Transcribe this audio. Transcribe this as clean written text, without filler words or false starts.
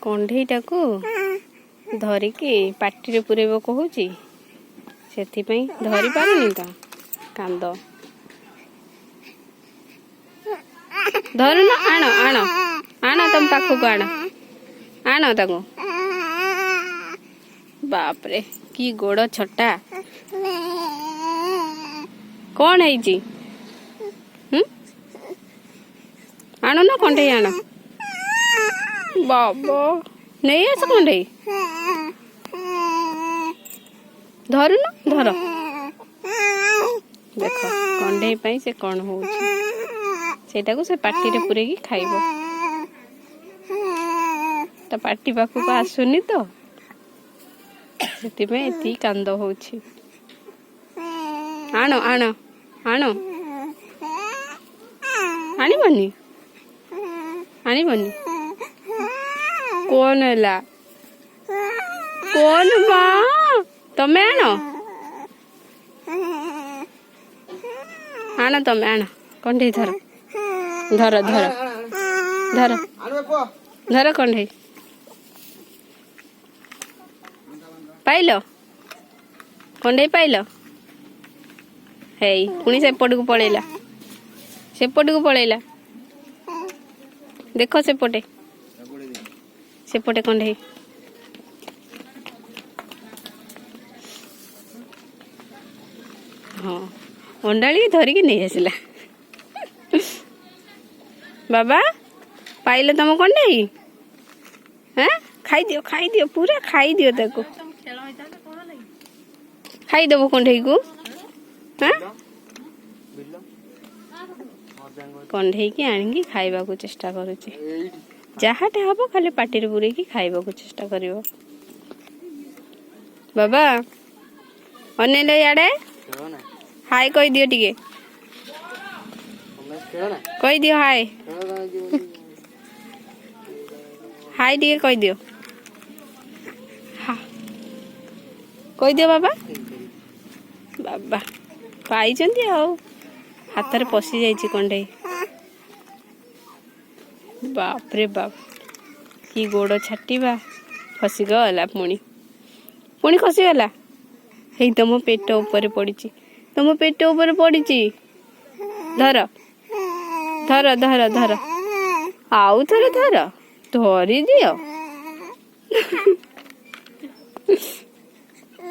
कंढईटा को धरिकी पाटी पुरेब कहूँ से धरी पारुनी तो कांद धरुन आण आण आण तुम पाखक आण आण ताको बापरे की गोड़ छटा कौन है आण ना कंढई आण बाबा नहीं आस कंढई धरुन धर देख कंढई पाई से कौन हो सेटा से पाटी रे पुरे की खाइबो ता पाटी पाखक आसुनी तो से एति कांद होछि आण आण आण आनिबनी आनिबनी कौन है कौन माँ तमें आण तमें आण कंढई धर धर धर धर धर कंढई पाइल कंढई पाइल हे पुणी सेपट को पड़ेला सेपट को पड़ेला देख सेपटे सेपटे कंढई हाँ अंडाड़ी धरिकी नहीं आसला बाबा पाइल तुम कंढई हाँ खाई दियो पूरा खाई दियो ताको खाईदेव कंढई को हाँ कंढई की आनिकी खाइबा को चेष्टा करुची जहाटे हम खाली पाटी पुरे की खाइबा को चेष्टा करिवो बाबा अनेल याडे हाय कह दियो टिके कह दियो हाय हाय टिके कह दियो कह दियो बाबा बाबा पाई हाथ रे पशि जाइए कंढई बाप रे बाप की गोड़ छाटिबा खसीगला पुणी पुणी खसीगला हे तुम पेट ऊपर पड़ी तुम पेट ऊपर पड़ी धर धर धर धर आउ थरे धर धरी दियो